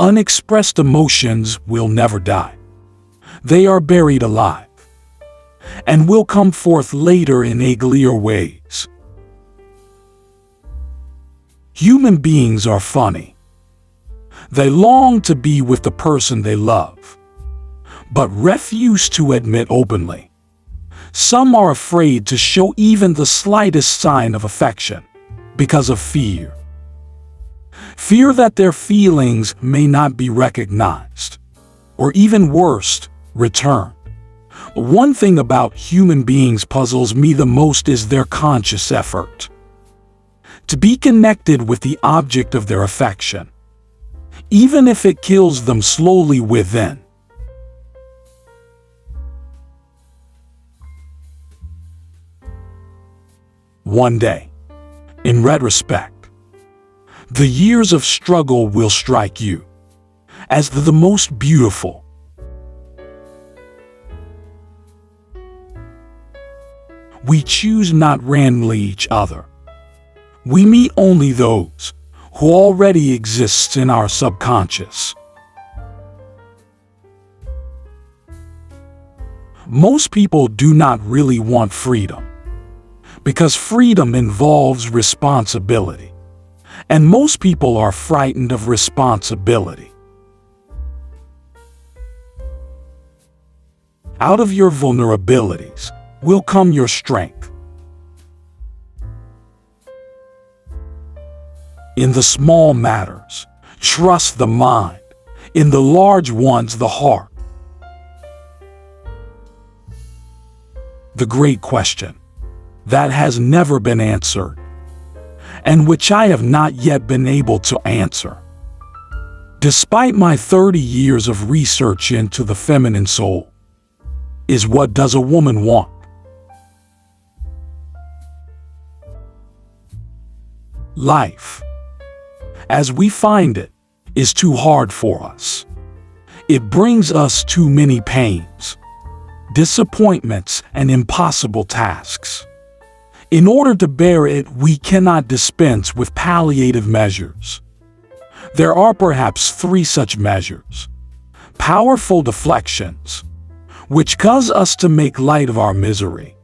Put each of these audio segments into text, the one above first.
Unexpressed emotions will never die. They are buried alive and will come forth later in uglier ways. Human beings are funny. They long to be with the person they love, but refuse to admit openly. Some are afraid to show even the slightest sign of affection because of fear. Fear that their feelings may not be recognized, or even worse, returned. One thing about human beings puzzles me the most is their conscious effort to be connected with the object of their affection, even if it kills them slowly within. One day, in retrospect, the years of struggle will strike you as the most beautiful. We choose not randomly each other. We meet only those who already exist in our subconscious. Most people do not really want freedom, because freedom involves responsibility, and most people are frightened of responsibility. Out of your vulnerabilities will come your strength. In the small matters, trust the mind. In the large ones, the heart. The great question that has never been answered, and which I have not yet been able to answer, despite my 30 years of research into the feminine soul, is what does a woman want? Life, as we find it, is too hard for us. It brings us too many pains, disappointments, and impossible tasks. In order to bear it, we cannot dispense with palliative measures. There are perhaps 3 such measures: powerful deflections, which cause us to make light of our misery;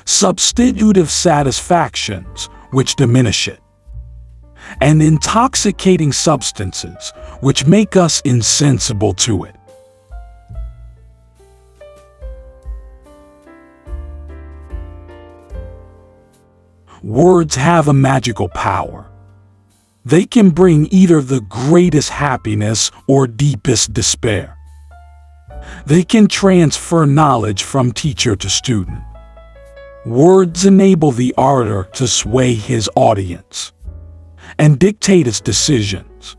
substitutive satisfactions, which diminish it; and intoxicating substances, which make us insensible to it. Words have a magical power. They can bring either the greatest happiness or deepest despair. They can transfer knowledge from teacher to student. Words enable the orator to sway his audience and dictate its decisions.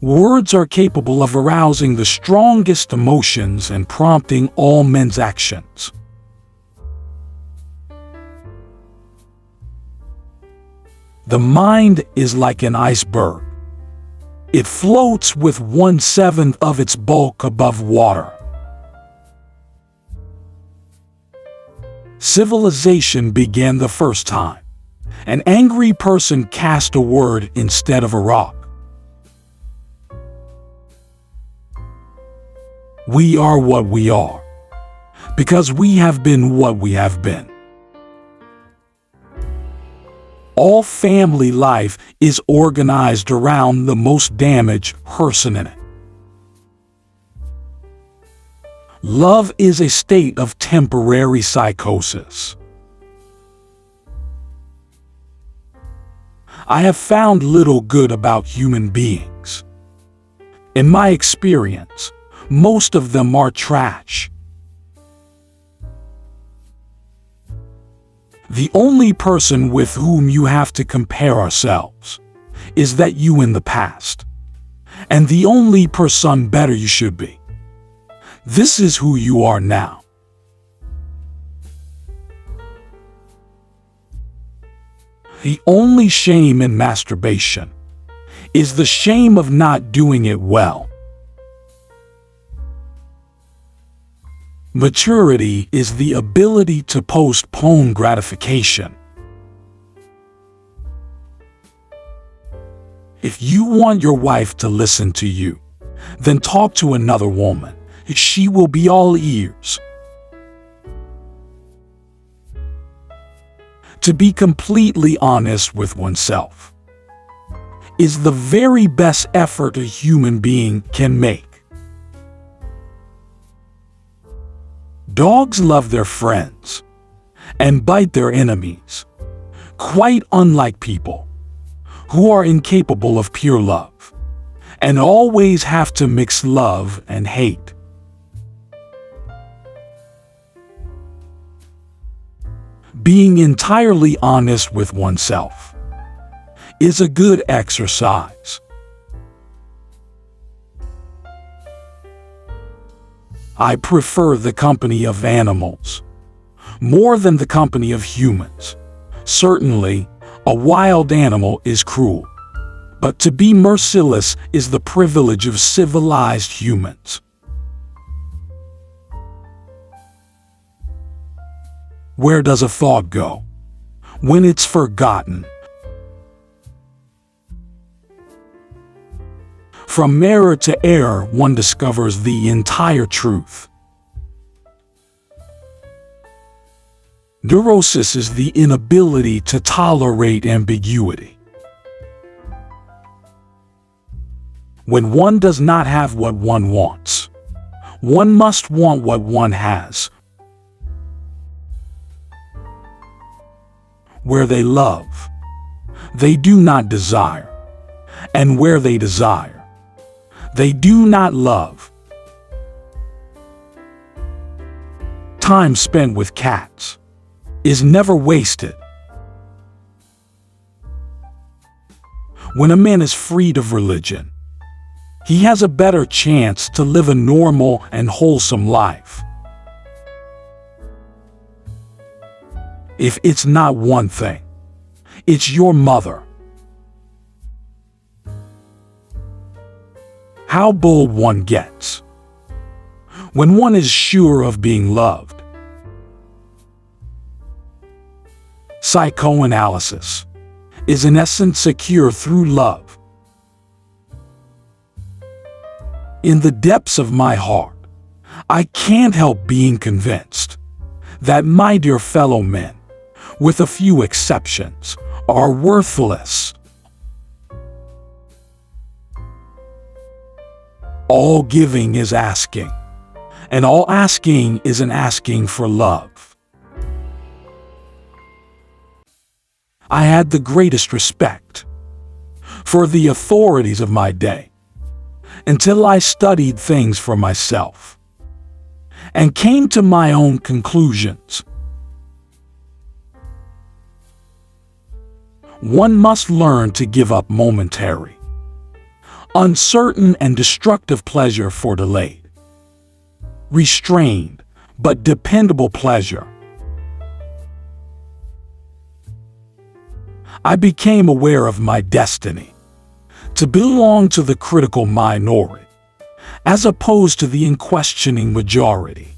Words are capable of arousing the strongest emotions and prompting all men's actions. The mind is like an iceberg. It floats with 1/7 of its bulk above water. Civilization began the first time. An angry person cast a word instead of a rock. We are what we are, because we have been what we have been. All family life is organized around the most damaged person in it. Love is a state of temporary psychosis. I have found little good about human beings. In my experience, most of them are trash. The only person with whom you have to compare ourselves is that you in the past, and the only person better you should be. This is who you are now. The only shame in masturbation is the shame of not doing it well. Maturity is the ability to postpone gratification. If you want your wife to listen to you, then talk to another woman. She will be all ears. To be completely honest with oneself is the very best effort a human being can make. Dogs love their friends and bite their enemies, quite unlike people who are incapable of pure love and always have to mix love and hate. Being entirely honest with oneself is a good exercise. I prefer the company of animals more than the company of humans. Certainly, a wild animal is cruel, but to be merciless is the privilege of civilized humans. Where does a thought go when it's forgotten? From error to error, one discovers the entire truth. Neurosis is the inability to tolerate ambiguity. When one does not have what one wants, one must want what one has. Where they love, they do not desire, and where they desire, they do not love. Time spent with cats is never wasted. When a man is freed of religion, he has a better chance to live a normal and wholesome life. If it's not one thing, it's your mother. How bold one gets when one is sure of being loved. Psychoanalysis is in essence secure through love. In the depths of my heart, I can't help being convinced that my dear fellow men, with a few exceptions, are worthless. All giving is asking, and all asking is an asking for love. I had the greatest respect for the authorities of my day until I studied things for myself and came to my own conclusions. One must learn to give up momentary, uncertain and destructive pleasure for delayed, restrained, but dependable pleasure. I became aware of my destiny to belong to the critical minority, as opposed to the unquestioning majority.